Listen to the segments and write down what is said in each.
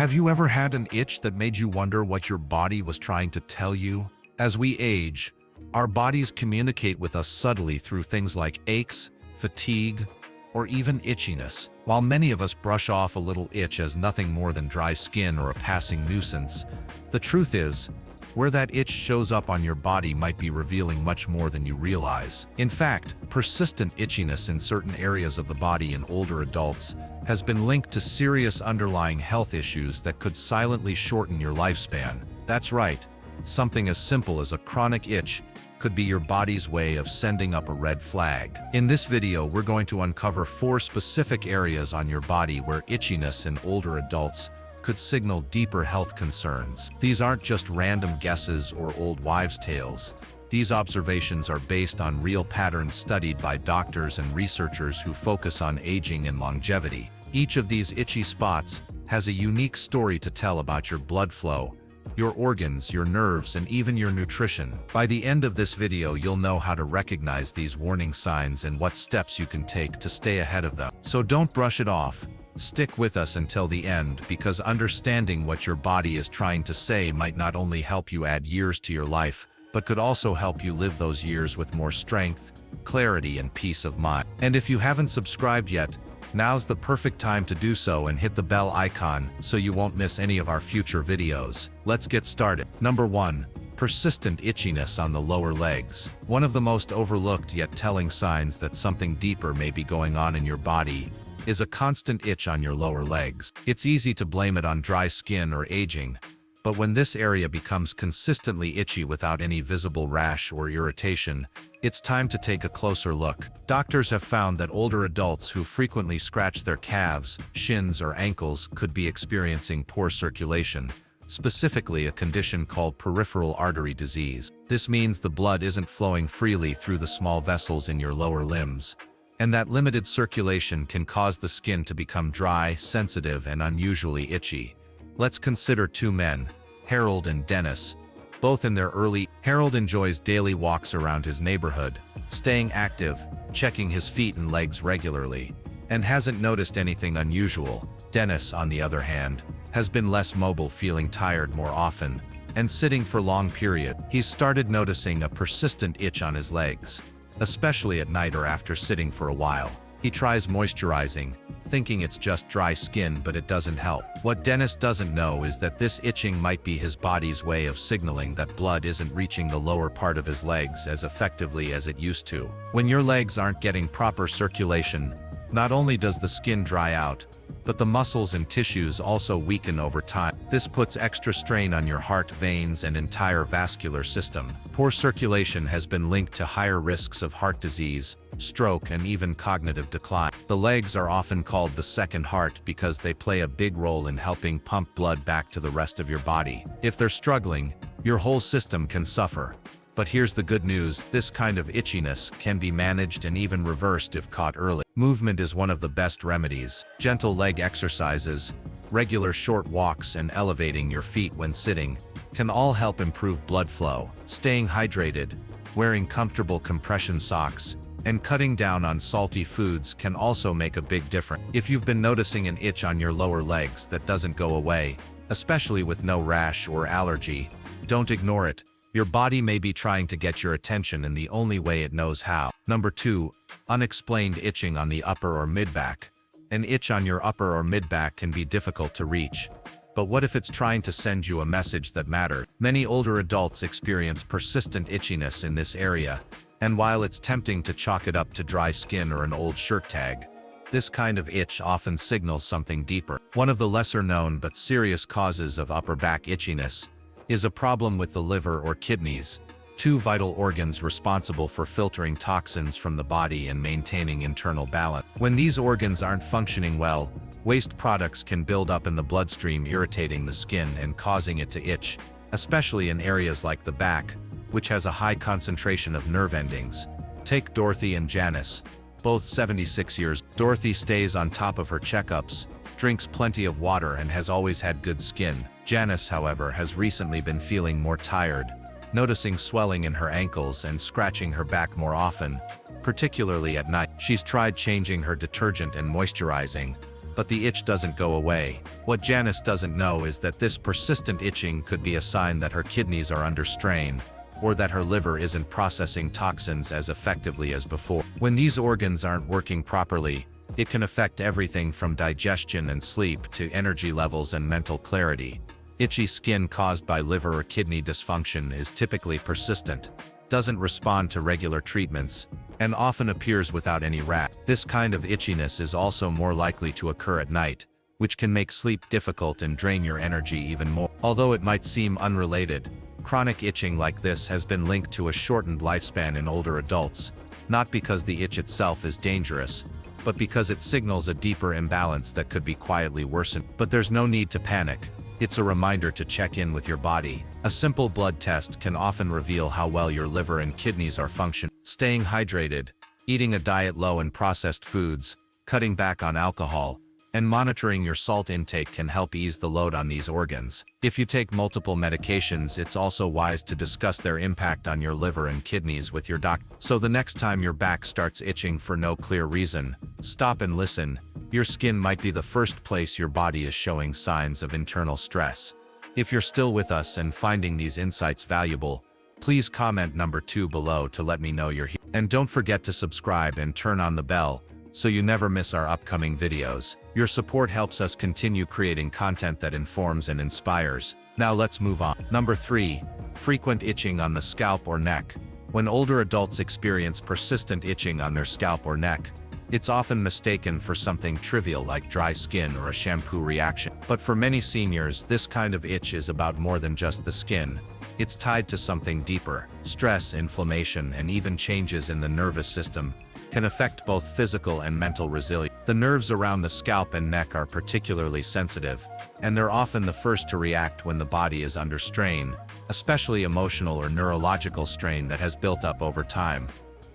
Have you ever had an itch that made you wonder what your body was trying to tell you? As we age, our bodies communicate with us subtly through things like aches, fatigue, or even itchiness. While many of us brush off a little itch as nothing more than dry skin or a passing nuisance, the truth is, where that itch shows up on your body might be revealing much more than you realize. In fact, persistent itchiness in certain areas of the body in older adults has been linked to serious underlying health issues that could silently shorten your lifespan. That's right, something as simple as a chronic itch could be your body's way of sending up a red flag. In this video, we're going to uncover 4 specific areas on your body where itchiness in older adults could signal deeper health concerns. These aren't just random guesses or old wives' tales. These observations are based on real patterns studied by doctors and researchers who focus on aging and longevity. Each of these itchy spots has a unique story to tell about your blood flow, your organs, your nerves, and even your nutrition. By the end of this video, you'll know how to recognize these warning signs and what steps you can take to stay ahead of them. So don't brush it off. Stick with us until the end, because understanding what your body is trying to say might not only help you add years to your life, but could also help you live those years with more strength, clarity, and peace of mind. And if you haven't subscribed yet, now's the perfect time to do so and hit the bell icon so you won't miss any of our future videos. Let's get started. Number 1. Persistent itchiness on the lower legs. One of the most overlooked yet telling signs that something deeper may be going on in your body is a constant itch on your lower legs. It's easy to blame it on dry skin or aging, but when this area becomes consistently itchy without any visible rash or irritation, it's time to take a closer look. Doctors have found that older adults who frequently scratch their calves, shins, or ankles could be experiencing poor circulation, specifically a condition called peripheral artery disease. This means the blood isn't flowing freely through the small vessels in your lower limbs, and that limited circulation can cause the skin to become dry, sensitive, and unusually itchy. Let's consider 2 men, Harold and Dennis, both in their early. Harold enjoys daily walks around his neighborhood, staying active, checking his feet and legs regularly, and hasn't noticed anything unusual. Dennis, on the other hand, has been less mobile, feeling tired more often, and sitting for long periods. He's started noticing a persistent itch on his legs, especially at night or after sitting for a while. He tries moisturizing, thinking it's just dry skin, but it doesn't help. What Dennis doesn't know is that this itching might be his body's way of signaling that blood isn't reaching the lower part of his legs as effectively as it used to. When your legs aren't getting proper circulation, not only does the skin dry out, but the muscles and tissues also weaken over time. This puts extra strain on your heart, veins, and entire vascular system. Poor circulation has been linked to higher risks of heart disease, stroke, and even cognitive decline. The legs are often called the second heart because they play a big role in helping pump blood back to the rest of your body. If they're struggling, your whole system can suffer. But here's the good news: this kind of itchiness can be managed and even reversed if caught early. Movement is one of the best remedies. Gentle leg exercises, regular short walks, and elevating your feet when sitting can all help improve blood flow. Staying hydrated, wearing comfortable compression socks, and cutting down on salty foods can also make a big difference. If you've been noticing an itch on your lower legs that doesn't go away, especially with no rash or allergy, don't ignore it. Your body may be trying to get your attention in the only way it knows how. Number 2. Unexplained itching on the upper or mid-back. An itch on your upper or mid-back can be difficult to reach. But what if it's trying to send you a message that matters? Many older adults experience persistent itchiness in this area, and while it's tempting to chalk it up to dry skin or an old shirt tag, this kind of itch often signals something deeper. One of the lesser-known but serious causes of upper back itchiness is a problem with the liver or kidneys, 2 vital organs responsible for filtering toxins from the body and maintaining internal balance. When these organs aren't functioning well, waste products can build up in the bloodstream, irritating the skin and causing it to itch, especially in areas like the back, which has a high concentration of nerve endings. Take Dorothy and Janice, both 76 years. Dorothy stays on top of her checkups, drinks plenty of water, and has always had good skin. Janice, however, has recently been feeling more tired, noticing swelling in her ankles and scratching her back more often, particularly at night. She's tried changing her detergent and moisturizing, but the itch doesn't go away. What Janice doesn't know is that this persistent itching could be a sign that her kidneys are under strain, or that her liver isn't processing toxins as effectively as before. When these organs aren't working properly, it can affect everything from digestion and sleep to energy levels and mental clarity. Itchy skin caused by liver or kidney dysfunction is typically persistent, doesn't respond to regular treatments, and often appears without any rash. This kind of itchiness is also more likely to occur at night, which can make sleep difficult and drain your energy even more. Although it might seem unrelated, chronic itching like this has been linked to a shortened lifespan in older adults, not because the itch itself is dangerous, but because it signals a deeper imbalance that could be quietly worsened. But there's no need to panic. It's a reminder to check in with your body. A simple blood test can often reveal how well your liver and kidneys are functioning. Staying hydrated, eating a diet low in processed foods, cutting back on alcohol, and monitoring your salt intake can help ease the load on these organs. If you take multiple medications, it's also wise to discuss their impact on your liver and kidneys with your doctor. So the next time your back starts itching for no clear reason, stop and listen. Your skin might be the first place your body is showing signs of internal stress. If you're still with us and finding these insights valuable, please comment number 2 below to let me know you're here. And don't forget to subscribe and turn on the bell, so you never miss our upcoming videos. Your support helps us continue creating content that informs and inspires. Now let's move on. Number 3. Frequent itching on the scalp or neck. When older adults experience persistent itching on their scalp or neck, it's often mistaken for something trivial like dry skin or a shampoo reaction. But for many seniors, this kind of itch is about more than just the skin. It's tied to something deeper. Stress, inflammation, and even changes in the nervous system can affect both physical and mental resilience. The nerves around the scalp and neck are particularly sensitive, and they're often the first to react when the body is under strain, especially emotional or neurological strain that has built up over time.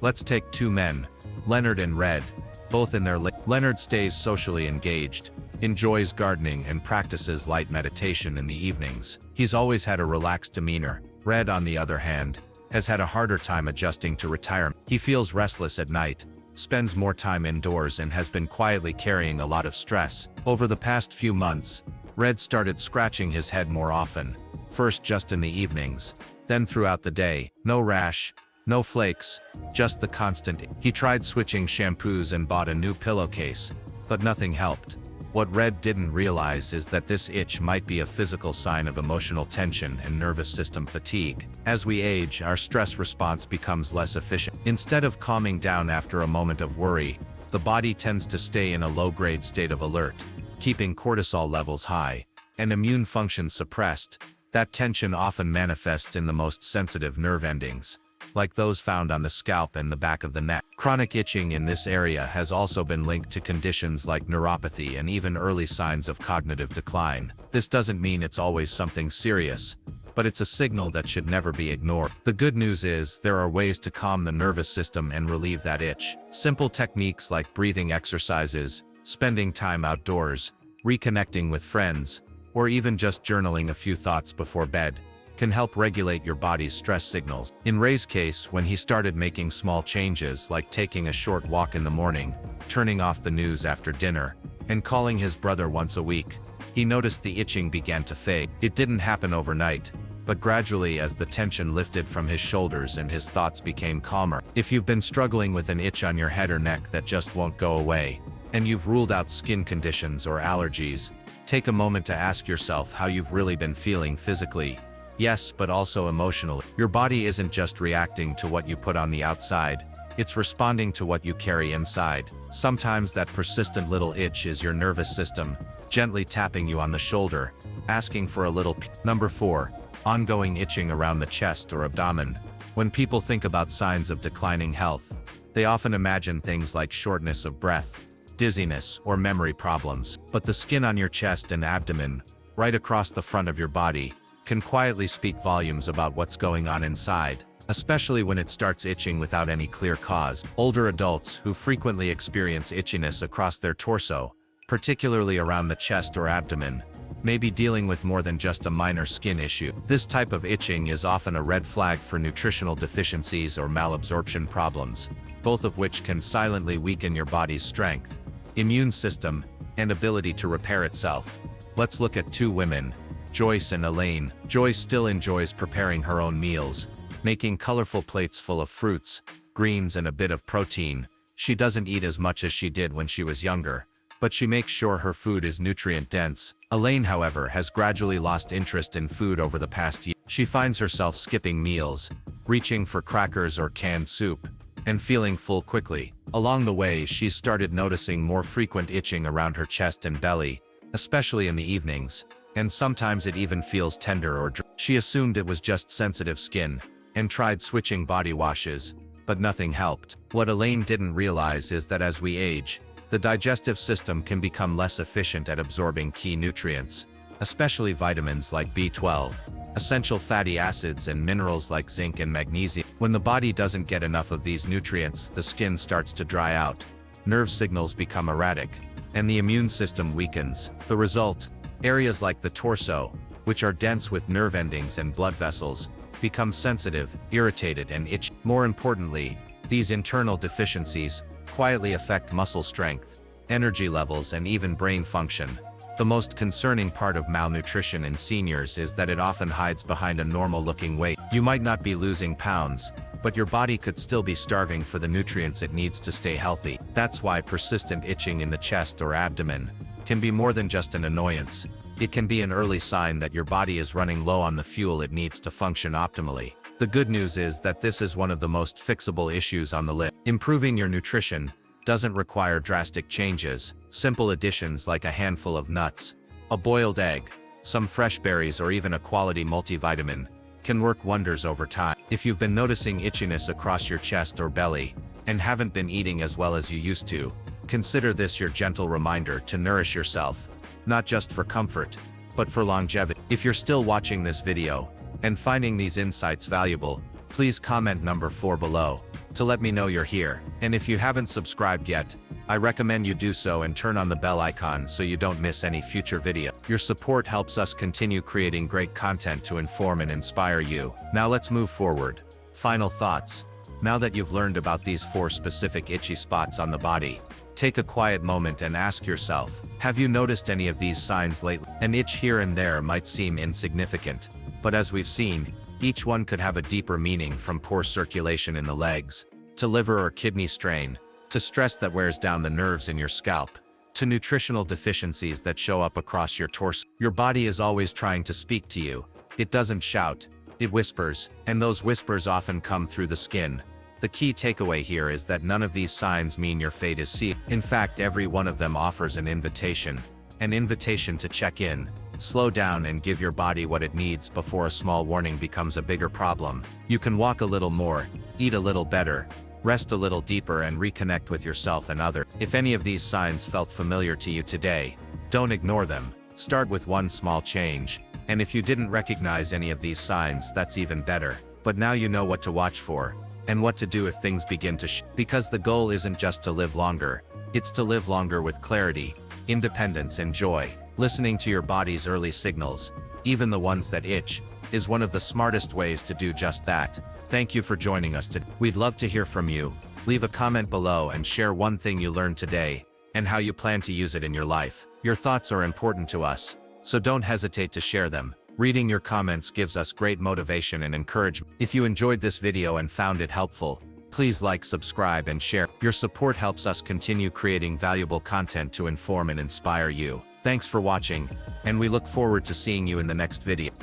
Let's take 2 men, Leonard and Red, both in their Leonard stays socially engaged, enjoys gardening and practices light meditation in the evenings. He's always had a relaxed demeanor. Red, on the other hand, has had a harder time adjusting to retirement. He feels restless at night, spends more time indoors, and has been quietly carrying a lot of stress. Over the past few months, Red started scratching his head more often, first just in the evenings, then throughout the day. No rash, no flakes, just the constant. He tried switching shampoos and bought a new pillowcase, but nothing helped. What Red didn't realize is that this itch might be a physical sign of emotional tension and nervous system fatigue. As we age, our stress response becomes less efficient. Instead of calming down after a moment of worry, the body tends to stay in a low-grade state of alert, keeping cortisol levels high and immune function suppressed. That tension often manifests in the most sensitive nerve endings, like those found on the scalp and the back of the neck. Chronic itching in this area has also been linked to conditions like neuropathy and even early signs of cognitive decline. This doesn't mean it's always something serious, but it's a signal that should never be ignored. The good news is there are ways to calm the nervous system and relieve that itch. Simple techniques like breathing exercises, spending time outdoors, reconnecting with friends, or even just journaling a few thoughts before bed can help regulate your body's stress signals. In Ray's case, when he started making small changes like taking a short walk in the morning, turning off the news after dinner, and calling his brother once a week, he noticed the itching began to fade. It didn't happen overnight, but gradually as the tension lifted from his shoulders and his thoughts became calmer. If you've been struggling with an itch on your head or neck that just won't go away, and you've ruled out skin conditions or allergies, take a moment to ask yourself how you've really been feeling physically. Yes, but also emotionally. Your body isn't just reacting to what you put on the outside, it's responding to what you carry inside. Sometimes that persistent little itch is your nervous system, gently tapping you on the shoulder, asking for a little. Number 4. Ongoing itching around the chest or abdomen. When people think about signs of declining health, they often imagine things like shortness of breath, dizziness, or memory problems. But the skin on your chest and abdomen, right across the front of your body, can quietly speak volumes about what's going on inside, especially when it starts itching without any clear cause. Older adults who frequently experience itchiness across their torso, particularly around the chest or abdomen, may be dealing with more than just a minor skin issue. This type of itching is often a red flag for nutritional deficiencies or malabsorption problems, both of which can silently weaken your body's strength, immune system, and ability to repair itself. Let's look at two women, Joyce and Elaine. Joyce still enjoys preparing her own meals, making colorful plates full of fruits, greens and a bit of protein. She doesn't eat as much as she did when she was younger, but she makes sure her food is nutrient-dense. Elaine, however, has gradually lost interest in food over the past year. She finds herself skipping meals, reaching for crackers or canned soup, and feeling full quickly. Along the way, she's started noticing more frequent itching around her chest and belly, especially in the evenings, and sometimes it even feels tender or dry. She assumed it was just sensitive skin, and tried switching body washes, but nothing helped. What Elaine didn't realize is that as we age, the digestive system can become less efficient at absorbing key nutrients, especially vitamins like B12, essential fatty acids and minerals like zinc and magnesium. When the body doesn't get enough of these nutrients, the skin starts to dry out, nerve signals become erratic, and the immune system weakens. The result, areas like the torso, which are dense with nerve endings and blood vessels, become sensitive, irritated and itchy. More importantly, these internal deficiencies quietly affect muscle strength, energy levels and even brain function. The most concerning part of malnutrition in seniors is that it often hides behind a normal-looking weight. You might not be losing pounds, but your body could still be starving for the nutrients it needs to stay healthy. That's why persistent itching in the chest or abdomen can be more than just an annoyance. It can be an early sign that your body is running low on the fuel it needs to function optimally. The good news is that this is one of the most fixable issues on the list. Improving your nutrition doesn't require drastic changes. Simple additions like a handful of nuts, a boiled egg, some fresh berries or even a quality multivitamin can work wonders over time. If you've been noticing itchiness across your chest or belly and haven't been eating as well as you used to, consider this your gentle reminder to nourish yourself, not just for comfort, but for longevity. If you're still watching this video and finding these insights valuable, please comment number 4 below to let me know you're here. And if you haven't subscribed yet, I recommend you do so and turn on the bell icon so you don't miss any future video. Your support helps us continue creating great content to inform and inspire you. Now let's move forward. Final thoughts. Now that you've learned about these 4 specific itchy spots on the body, take a quiet moment and ask yourself, have you noticed any of these signs lately? An itch here and there might seem insignificant, but as we've seen, each one could have a deeper meaning, from poor circulation in the legs, to liver or kidney strain, to stress that wears down the nerves in your scalp, to nutritional deficiencies that show up across your torso. Your body is always trying to speak to you. It doesn't shout, it whispers, and those whispers often come through the skin. The key takeaway here is that none of these signs mean your fate is sealed. In fact, every one of them offers an invitation to check in, slow down and give your body what it needs before a small warning becomes a bigger problem. You can walk a little more, eat a little better, rest a little deeper and reconnect with yourself and others. If any of these signs felt familiar to you today, don't ignore them. Start with one small change. And if you didn't recognize any of these signs, that's even better. But now you know what to watch for, and what to do if things begin to because the goal isn't just to live longer, it's to live longer with clarity, independence and joy. Listening to your body's early signals, even the ones that itch, is one of the smartest ways to do just that. Thank you for joining us today. We'd love to hear from you. Leave a comment below and share one thing you learned today, and how you plan to use it in your life. Your thoughts are important to us, so don't hesitate to share them. Reading your comments gives us great motivation and encouragement. If you enjoyed this video and found it helpful, please like, subscribe, and share. Your support helps us continue creating valuable content to inform and inspire you. Thanks for watching, and we look forward to seeing you in the next video.